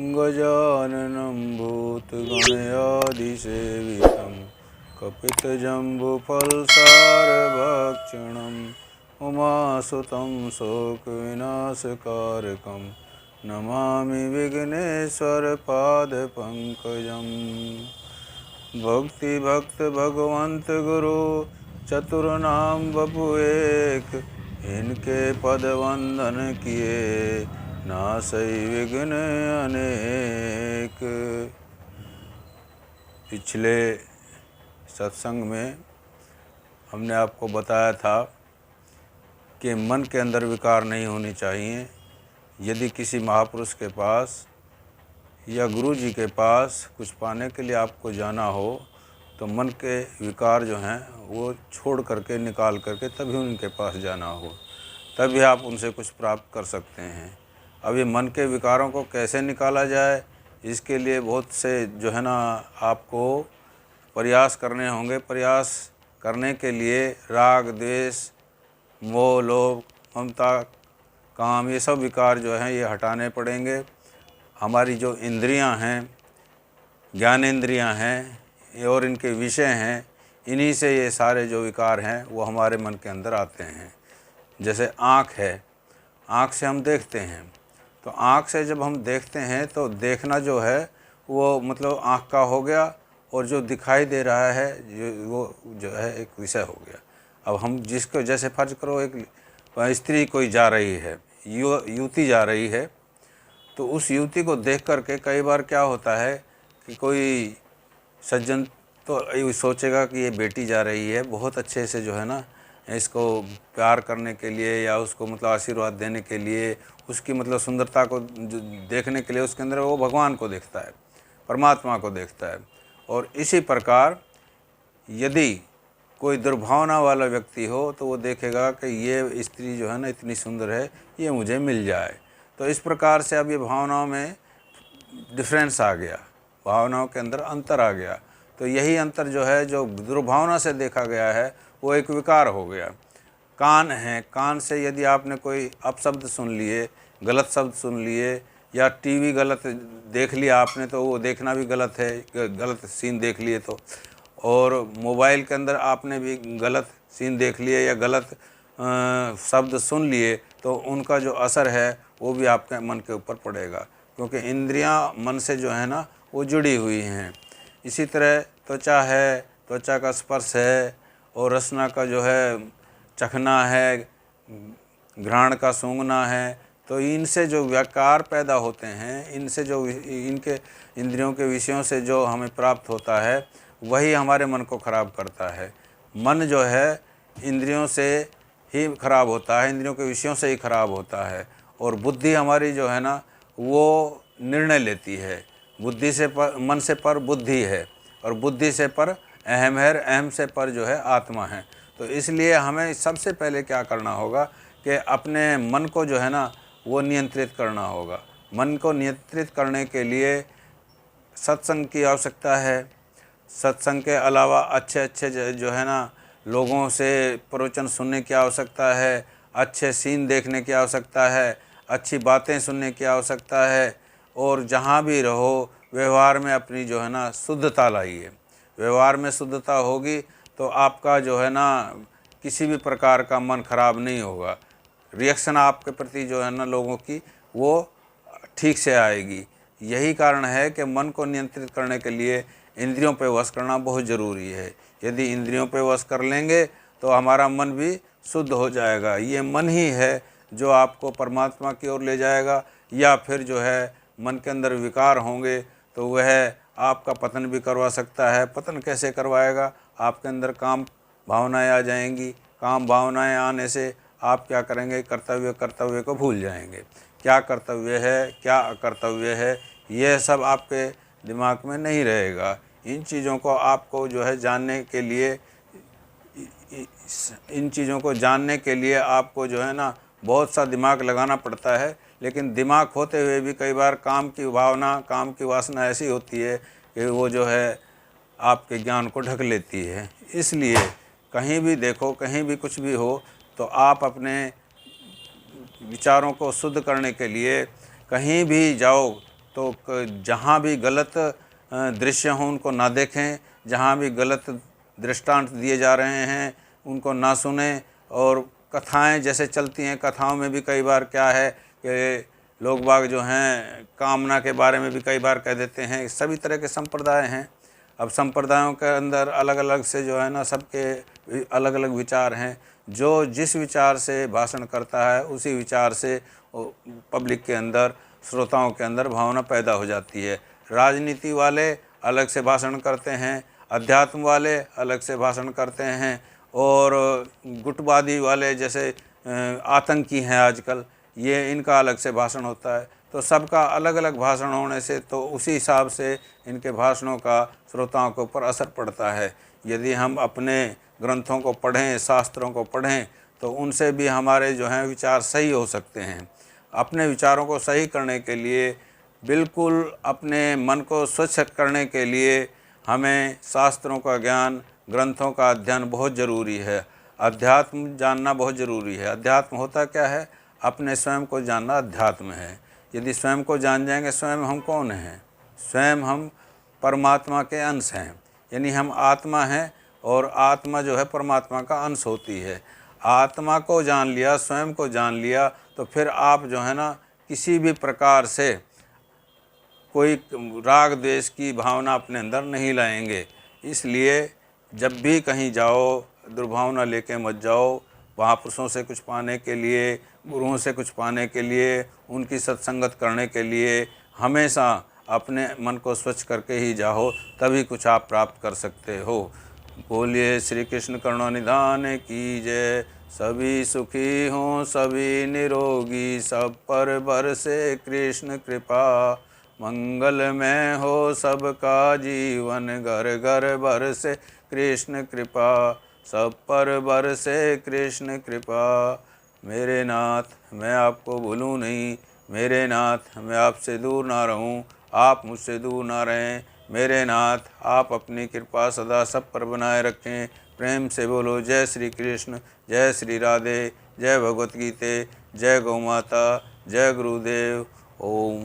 गजाननं भूतगणयादिसेवितं कपितजम्बुफलसारभक्षणम् उमासुतं शोकविनाशकारकं नमामि विघ्नेश्वरपादपङ्कजम्। भक्तिभक्त भगवंत गुरु चतुर्नाम बपु एक, इनके पद वंदन किए नासई विघ्न अनेक। पिछले सत्संग में हमने आपको बताया था कि मन के अंदर विकार नहीं होनी चाहिए। यदि किसी महापुरुष के पास या गुरु जी के पास कुछ पाने के लिए आपको जाना हो तो मन के विकार जो हैं वो छोड़ करके निकाल करके तभी उनके पास जाना हो, तभी आप उनसे कुछ प्राप्त कर सकते हैं। अब ये मन के विकारों को कैसे निकाला जाए, इसके लिए बहुत से जो है ना आपको प्रयास करने होंगे। प्रयास करने के लिए राग, द्वेष, मोह, लोभ, ममता, काम, ये सब विकार जो हैं ये हटाने पड़ेंगे। हमारी जो इंद्रियां हैं, ज्ञानेंद्रियां हैं और इनके विषय हैं, इन्हीं से ये सारे जो विकार हैं वो हमारे मन के अंदर आते हैं। जैसे आँख है, आँख से हम देखते हैं, तो आँख से जब हम देखते हैं तो देखना जो है वो मतलब आँख का हो गया, और जो दिखाई दे रहा है वो जो है एक विषय हो गया। अब हम जिसको जैसे फर्ज करो एक स्त्री कोई जा रही है, युवती जा रही है, तो उस युवती को देख करके कई बार क्या होता है कि कोई सज्जन तो सोचेगा कि ये बेटी जा रही है, बहुत अच्छे से जो है ना इसको प्यार करने के लिए या उसको मतलब आशीर्वाद देने के लिए, उसकी मतलब सुंदरता को देखने के लिए उसके अंदर वो भगवान को देखता है, परमात्मा को देखता है। और इसी प्रकार यदि कोई दुर्भावना वाला व्यक्ति हो तो वो देखेगा कि ये स्त्री जो है ना इतनी सुंदर है, ये मुझे मिल जाए। तो इस प्रकार से अब ये भावनाओं में डिफरेंस आ गया, भावनाओं के अंदर अंतर आ गया। तो यही अंतर जो है जो दुर्भावना से देखा गया है वो एक विकार हो गया। कान है, कान से यदि आपने कोई अपशब्द सुन लिए, गलत शब्द सुन लिए, या टीवी गलत देख लिया आपने तो वो देखना भी गलत है, गलत सीन देख लिए तो, और मोबाइल के अंदर आपने भी गलत सीन देख लिए या गलत शब्द सुन लिए तो उनका जो असर है वो भी आपके मन के ऊपर पड़ेगा, क्योंकि इंद्रियां मन से जो है ना वो जुड़ी हुई हैं। इसी तरह त्वचा है, त्वचा का स्पर्श है, और रसना का जो है चखना है, घ्राण का सूंघना है। तो इनसे जो विकार पैदा होते हैं, इनसे जो इनके इंद्रियों के विषयों से जो हमें प्राप्त होता है वही हमारे मन को खराब करता है। मन जो है इंद्रियों से ही खराब होता है, इंद्रियों के विषयों से ही खराब होता है। और बुद्धि हमारी जो है ना वो निर्णय लेती है। बुद्धि से पर, मन से पर बुद्धि है, और बुद्धि से पर अहम है, अहम से पर जो है आत्मा है। तो इसलिए हमें सबसे पहले क्या करना होगा कि अपने मन को जो है ना वो नियंत्रित करना होगा। मन को नियंत्रित करने के लिए सत्संग की आवश्यकता है। सत्संग के अलावा अच्छे अच्छे जो है ना लोगों से प्रवचन सुनने की आवश्यकता है, अच्छे सीन देखने की आवश्यकता है, अच्छी बातें सुनने की आवश्यकता है। और जहाँ भी रहो व्यवहार में अपनी जो है ना शुद्धता लाइए। व्यवहार में शुद्धता होगी तो आपका जो है ना किसी भी प्रकार का मन खराब नहीं होगा। रिएक्शन आपके प्रति जो है ना लोगों की वो ठीक से आएगी। यही कारण है कि मन को नियंत्रित करने के लिए इंद्रियों पर वश करना बहुत ज़रूरी है। यदि इंद्रियों पर वश कर लेंगे तो हमारा मन भी शुद्ध हो जाएगा। ये मन ही है जो आपको परमात्मा की ओर ले जाएगा, या फिर जो है मन के अंदर विकार होंगे तो वह आपका पतन भी करवा सकता है। पतन कैसे करवाएगा? आपके अंदर काम भावनाएं आ जाएंगी। काम भावनाएं आने से आप क्या करेंगे, कर्तव्य को भूल जाएंगे। क्या कर्तव्य है, क्या अकर्तव्य है, यह सब आपके दिमाग में नहीं रहेगा। इन चीज़ों को आपको जो है जानने के लिए, इन चीज़ों को जानने के लिए आपको जो है ना बहुत सा दिमाग लगाना पड़ता है। लेकिन दिमाग होते हुए भी कई बार काम की भावना, काम की वासना ऐसी होती है कि वो जो है आपके ज्ञान को ढक लेती है। इसलिए कहीं भी देखो, कहीं भी कुछ भी हो, तो आप अपने विचारों को शुद्ध करने के लिए कहीं भी जाओ तो जहाँ भी गलत दृश्य हों उनको ना देखें, जहाँ भी गलत दृष्टांत दिए जा रहे हैं उनको ना सुने। और कथाएं जैसे चलती हैं, कथाओं में भी कई बार क्या है कि लोग बाग जो हैं कामना के बारे में भी कई बार कह देते हैं। सभी तरह के संप्रदाय हैं। अब संप्रदायों के अंदर अलग अलग से जो है ना सबके अलग अलग विचार हैं। जो जिस विचार से भाषण करता है उसी विचार से पब्लिक के अंदर, श्रोताओं के अंदर भावना पैदा हो जाती है। राजनीति वाले अलग से भाषण करते हैं, अध्यात्म वाले अलग से भाषण करते हैं, और गुटवादी वाले जैसे आतंकी हैं आजकल, ये इनका अलग से भाषण होता है। तो सबका अलग अलग भाषण होने से तो उसी हिसाब से इनके भाषणों का श्रोताओं के ऊपर असर पड़ता है। यदि हम अपने ग्रंथों को पढ़ें, शास्त्रों को पढ़ें, तो उनसे भी हमारे जो हैं विचार सही हो सकते हैं। अपने विचारों को सही करने के लिए, बिल्कुल अपने मन को स्वच्छ करने के लिए हमें शास्त्रों का ज्ञान, ग्रंथों का अध्ययन बहुत ज़रूरी है। अध्यात्म जानना बहुत ज़रूरी है। अध्यात्म होता क्या है? अपने स्वयं को जानना अध्यात्म है। यदि स्वयं को जान जाएंगे, स्वयं हम कौन हैं? स्वयं हम परमात्मा के अंश हैं, यानी हम आत्मा हैं, और आत्मा जो है परमात्मा का अंश होती है। आत्मा को जान लिया, स्वयं को जान लिया, तो फिर आप जो है ना किसी भी प्रकार से कोई राग द्वेष की भावना अपने अंदर नहीं लाएंगे। इसलिए जब भी कहीं जाओ, दुर्भावना लेके मत जाओ। महापुरुषों से कुछ पाने के लिए, गुरुओं से कुछ पाने के लिए, उनकी सत्संगत करने के लिए हमेशा अपने मन को स्वच्छ करके ही जाओ, तभी कुछ आप प्राप्त कर सकते हो। बोलिए श्री कृष्ण करुणानिधान की जय। सभी सुखी हों, सभी निरोगी, सब पर बरसे कृष्ण कृपा। मंगलमय हो सबका जीवन, घर घर बरसे कृष्ण कृपा। सब पर बरसे कृष्ण कृपा। मेरे नाथ मैं आपको भूलूं नहीं, मेरे नाथ मैं आपसे दूर ना रहूं, आप मुझसे दूर ना रहें। मेरे नाथ आप अपनी कृपा सदा सब पर बनाए रखें। प्रेम से बोलो जय श्री कृष्ण, जय श्री राधे, जय भगवत गीते, जय गौ माता, जय गुरुदेव। ओम।